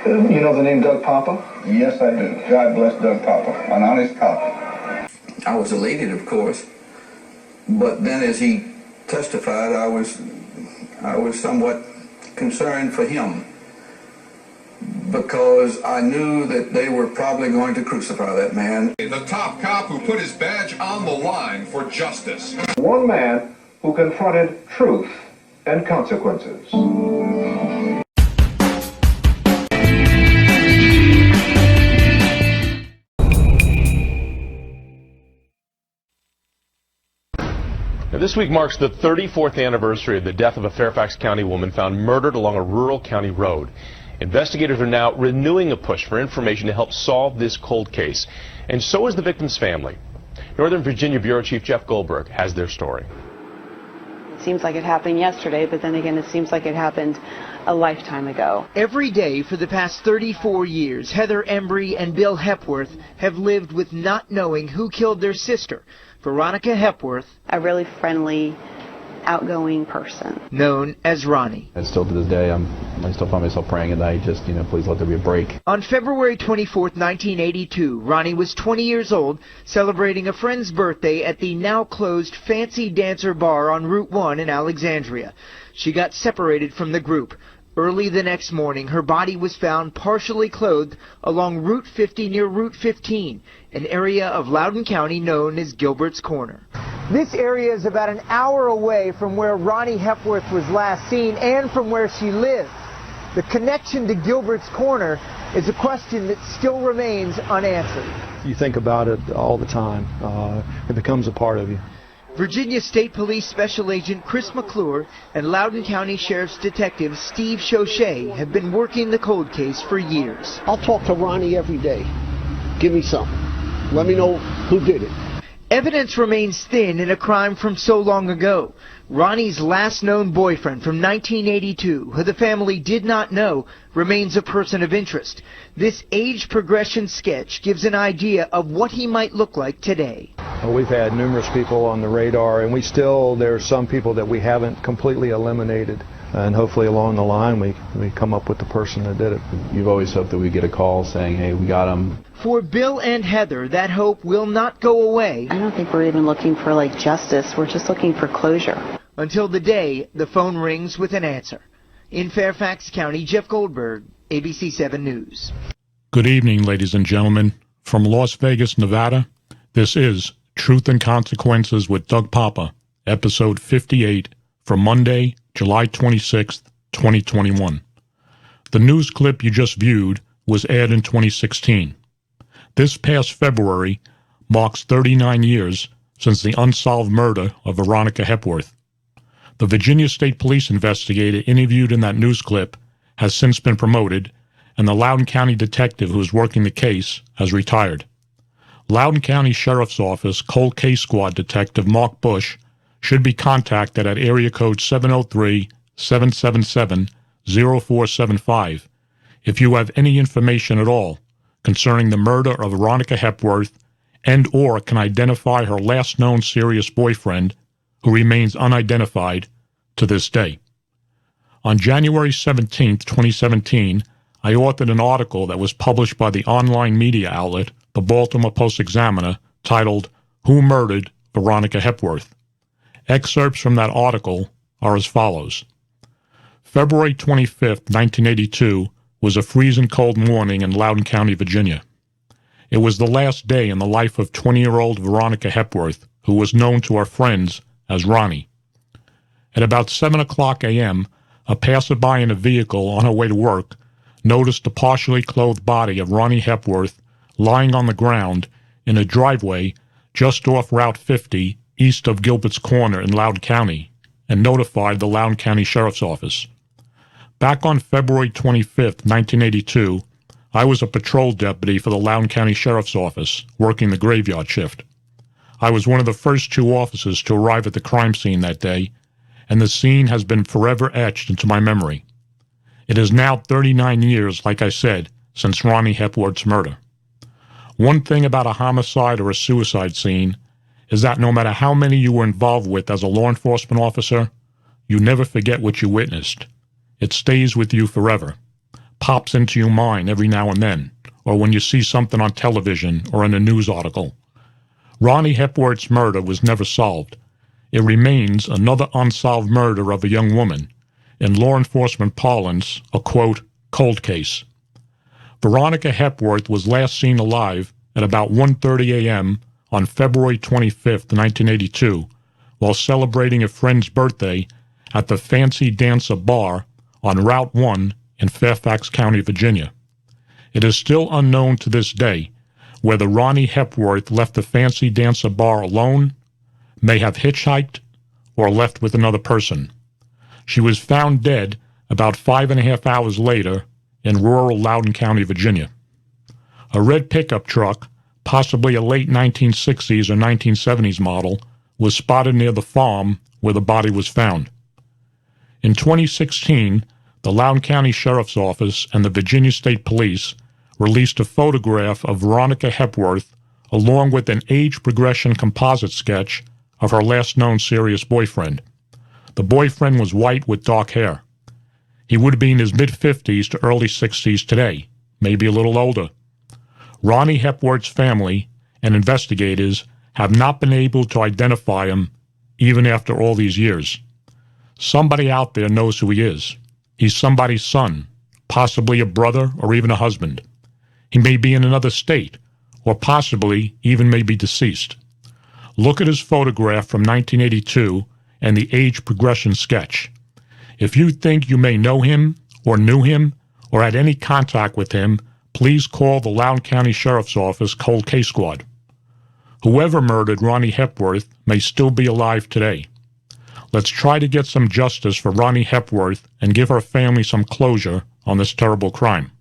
You know the name Doug Poppa? Yes, I do. God bless Doug Poppa, an honest cop. I was elated, of course, but then as he testified, I was somewhat concerned for him, because I knew that they were probably going to crucify that man. The top cop who put his badge on the line for justice. One man who confronted truth and consequences. Now, this week marks the 34th anniversary of the death of a Fairfax County woman found murdered along a rural county road. Investigators are now renewing a push for information to help solve this cold case, and so is the victim's family. Northern Virginia Bureau Chief Jeff Goldberg has their story. It seems like it happened yesterday, but then again, it seems like it happened a lifetime ago. Every day for the past 34 years, Heather Embry and Bill Hepworth have lived with not knowing who killed their sister, Veronica Hepworth, A really friendly, outgoing person. known as Ronnie. And still to this day, I still find myself praying at night, just, please let there be a break. On February 24th, 1982, Ronnie was 20 years old, celebrating a friend's birthday at the now-closed Fancy Dancer Bar on Route 1 in Alexandria. She got separated from the group. Early the next morning, her body was found partially clothed along Route 50 near Route 15, an area of Loudoun County known as Gilberts Corner. This area is about an hour away from where Ronnie Hepworth was last seen and from where she lived. The connection to Gilberts Corner is a question that still remains unanswered. You think about it all the time. It becomes a part of you. Virginia State Police Special Agent Chris McClure and Loudoun County Sheriff's Detective Steve Chauchet have been working the cold case for years. I'll talk to Ronnie every day. Give me something. Let me know who did it. Evidence remains thin in a crime from so long ago. Ronnie's last known boyfriend from 1982, who the family did not know, remains a person of interest. This age progression sketch gives an idea of what he might look like today. We've had numerous people on the radar, and there are some people that we haven't completely eliminated. And hopefully along the line we come up with the person that did it. You've always hoped that we get a call saying, hey, we got him. For Bill and Heather, that hope will not go away. I don't think we're even looking for justice. We're just looking for closure. Until the day the phone rings with an answer. In Fairfax County, Jeff Goldberg, ABC 7 News. Good evening, ladies and gentlemen. From Las Vegas, Nevada, this is Truth and Consequences with Doug Poppa, episode 58 for Monday, July 26, 2021. The news clip you just viewed was aired in 2016. This past February marks 39 years since the unsolved murder of Veronica Hepworth. The Virginia State Police investigator interviewed in that news clip has since been promoted, and the Loudoun County detective who is working the case has retired. Loudoun County Sheriff's Office Cold Case Squad Detective Mark Bush should be contacted at area code 703-777-0475 if you have any information at all concerning the murder of Veronica Hepworth and/or can identify her last known serious boyfriend, who remains unidentified to this day. On January 17, 2017, I authored an article that was published by the online media outlet, the Baltimore Post-Examiner, titled, Who Murdered Veronica Hepworth? Excerpts from that article are as follows. February 25, 1982, was a freezing cold morning in Loudoun County, Virginia. It was the last day in the life of 20-year-old Veronica Hepworth, who was known to our friends as Ronnie. At about 7 o'clock a.m., a passerby in a vehicle on her way to work noticed the partially clothed body of Ronnie Hepworth lying on the ground in a driveway just off Route 50 east of Gilberts Corner in Loudoun County and notified the Loudoun County Sheriff's Office. Back on February 25, 1982, I was a patrol deputy for the Loudoun County Sheriff's Office, working the graveyard shift. I was one of the first two officers to arrive at the crime scene that day, and the scene has been forever etched into my memory. It is now 39 years, like I said, since Ronnie Hepworth's murder. One thing about a homicide or a suicide scene is that no matter how many you were involved with as a law enforcement officer, you never forget what you witnessed. It stays with you forever. pops into your mind every now and then, or when you see something on television or in a news article. Roni Hepworth's murder was never solved. It remains another unsolved murder of a young woman, in law enforcement parlance, a quote, cold case. Veronica Hepworth was last seen alive at about 1:30 a.m. on February 25, 1982, while celebrating a friend's birthday at the Fancy Dancer Bar on Route 1 in Fairfax County, Virginia. It is still unknown to this day whether Roni Hepworth left the Fancy Dancer Bar alone, may have hitchhiked, or left with another person. She was found dead about 5.5 hours later in rural Loudoun County, Virginia. A red pickup truck, possibly a late 1960s or 1970s model, was spotted near the farm where the body was found. In 2016, the Loudoun County Sheriff's Office and the Virginia State Police released a photograph of Veronica Hepworth along with an age progression composite sketch of her last known serious boyfriend. The boyfriend was white with dark hair. He would be in his mid-50s to early 60s today, maybe a little older. Roni Hepworth's family and investigators have not been able to identify him even after all these years. Somebody out there knows who he is. He's somebody's son, possibly a brother or even a husband. He may be in another state, or possibly even may be deceased. Look at his photograph from 1982 and the age progression sketch. If you think you may know him, or knew him, or had any contact with him, please call the Loudoun County Sheriff's Office Cold Case Squad. Whoever murdered Roni Hepworth may still be alive today. Let's try to get some justice for Roni Hepworth and give her family some closure on this terrible crime.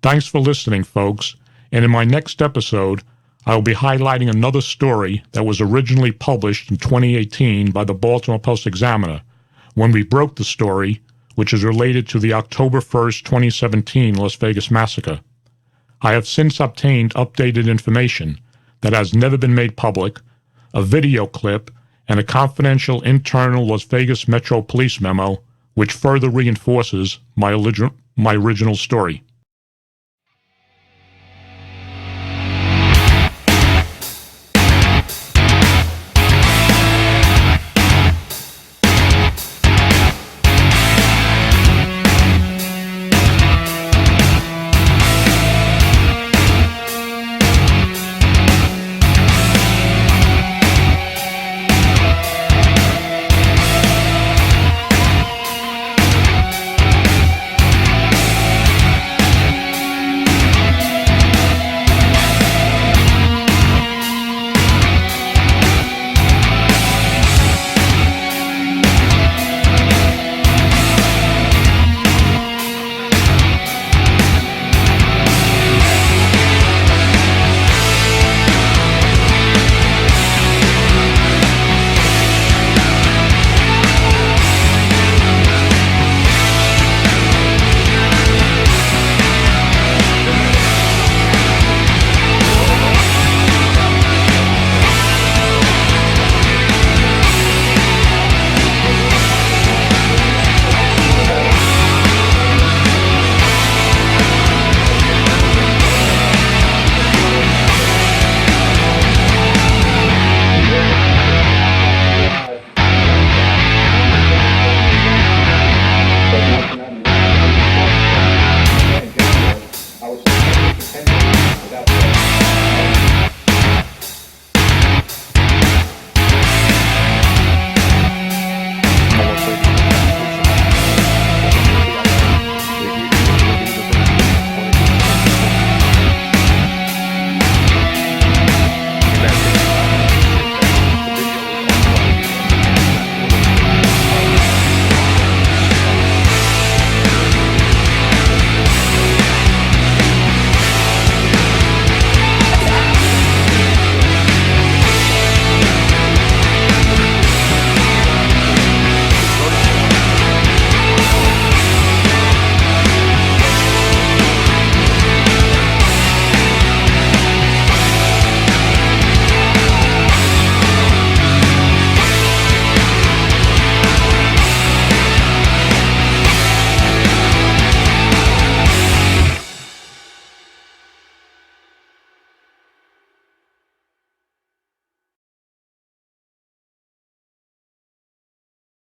Thanks for listening, folks, and in my next episode, I will be highlighting another story that was originally published in 2018 by the Baltimore Post-Examiner, when we broke the story, which is related to the October 1st, 2017 Las Vegas massacre. I have since obtained updated information that has never been made public, a video clip, and a confidential internal Las Vegas Metro Police memo, which further reinforces my original story.